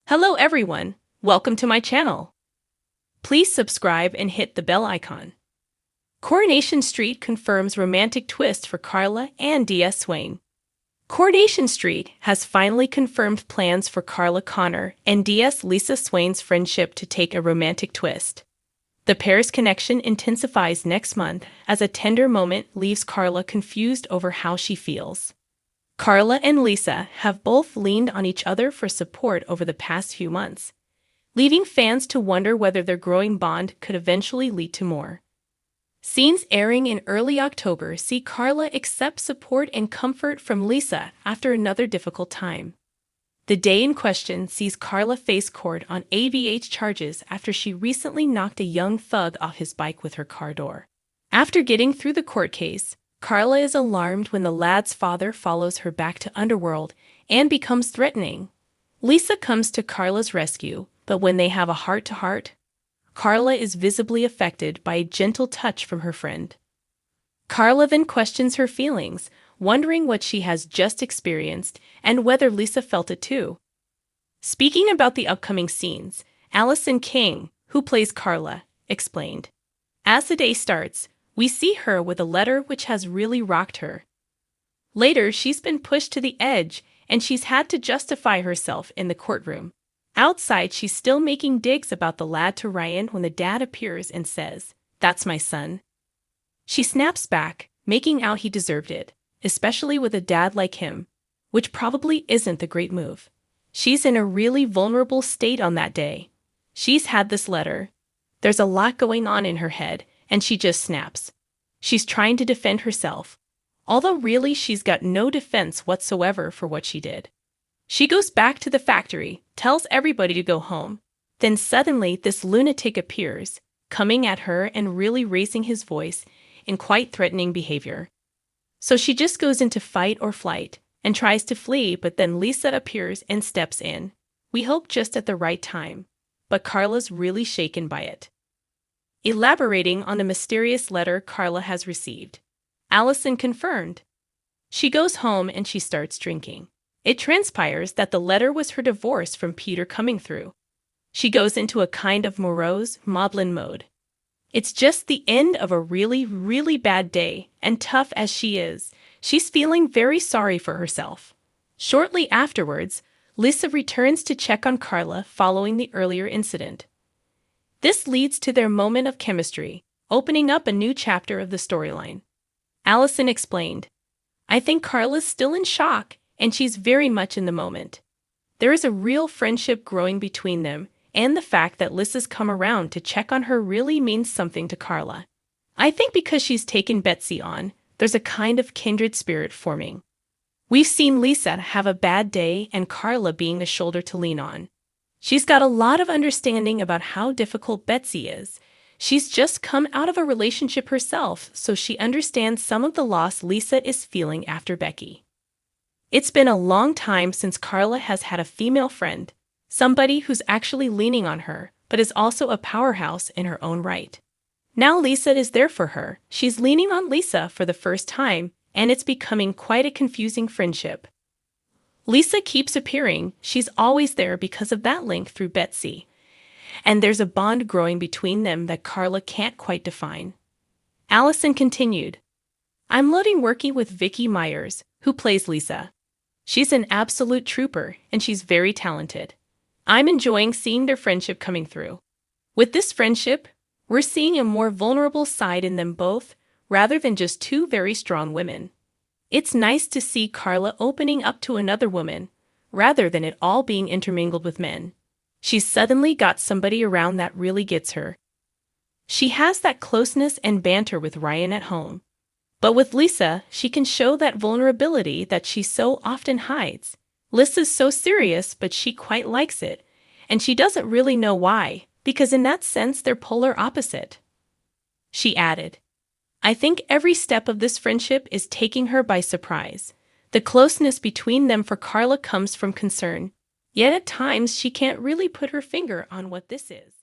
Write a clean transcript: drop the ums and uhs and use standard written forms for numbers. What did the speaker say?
Hello everyone, welcome to my channel. Please subscribe and hit the bell icon. Coronation Street confirms romantic twist for Carla and DS Swain. Coronation Street has finally confirmed plans for Carla Connor and DS Lisa Swain's friendship to take a romantic twist. The pair's connection intensifies next month as a tender moment leaves Carla confused over how she feels. Carla and Lisa have both leaned on each other for support over the past few months, leaving fans to wonder whether their growing bond could eventually lead to more. Scenes airing in early October see Carla accept support and comfort from Lisa after another difficult time. The day in question sees Carla face court on ABH charges after she recently knocked a young thug off his bike with her car door. After getting through the court case, Carla is alarmed when the lad's father follows her back to Underworld and becomes threatening. Lisa comes to Carla's rescue, but when they have a heart-to-heart, Carla is visibly affected by a gentle touch from her friend. Carla then questions her feelings, wondering what she has just experienced and whether Lisa felt it too. Speaking about the upcoming scenes, Allison King, who plays Carla, explained, "As the day starts, we see her with a letter which has really rocked her. Later, she's been pushed to the edge, and she's had to justify herself in the courtroom. Outside, she's still making digs about the lad to Ryan when the dad appears and says, 'That's my son.' She snaps back, making out he deserved it, especially with a dad like him, which probably isn't the great move. She's in a really vulnerable state on that day. She's had this letter. There's a lot going on in her head, and she just snaps. She's trying to defend herself, although really she's got no defense whatsoever for what she did. She goes back to the factory, tells everybody to go home. Then suddenly this lunatic appears, coming at her and really raising his voice in quite threatening behavior. So she just goes into fight or flight and tries to flee, but then Lisa appears and steps in. We hope just at the right time, but Carla's really shaken by it." Elaborating on the mysterious letter Carla has received, Allison confirmed. She goes home and she starts drinking. It transpires that the letter was her divorce from Peter coming through. She goes into a kind of morose, maudlin mode. It's just the end of a really, really bad day, and tough as she is, she's feeling very sorry for herself. Shortly afterwards, Lisa returns to check on Carla following the earlier incident. This leads to their moment of chemistry, opening up a new chapter of the storyline. Allison explained, "I think Carla's still in shock, and she's very much in the moment. There is a real friendship growing between them, and the fact that Lisa's come around to check on her really means something to Carla. I think because she's taken Betsy on, there's a kind of kindred spirit forming. We've seen Lisa have a bad day and Carla being a shoulder to lean on. She's got a lot of understanding about how difficult Betsy is. She's just come out of a relationship herself, so she understands some of the loss Lisa is feeling after Becky. It's been a long time since Carla has had a female friend, somebody who's actually leaning on her, but is also a powerhouse in her own right. Now Lisa is there for her. She's leaning on Lisa for the first time, and it's becoming quite a confusing friendship. Lisa keeps appearing. She's always there because of that link through Betsy. And there's a bond growing between them that Carla can't quite define." Allison continued, "I'm loving working with Vicky Myers, who plays Lisa. She's an absolute trooper, and she's very talented. I'm enjoying seeing their friendship coming through. With this friendship, we're seeing a more vulnerable side in them both, rather than just two very strong women. It's nice to see Carla opening up to another woman, rather than it all being intermingled with men. She's suddenly got somebody around that really gets her. She has that closeness and banter with Ryan at home. But with Lisa, she can show that vulnerability that she so often hides. Lisa's so serious, but she quite likes it, and she doesn't really know why, because in that sense they're polar opposite." She added, "I think every step of this friendship is taking her by surprise. The closeness between them for Carla comes from concern, yet at times she can't really put her finger on what this is."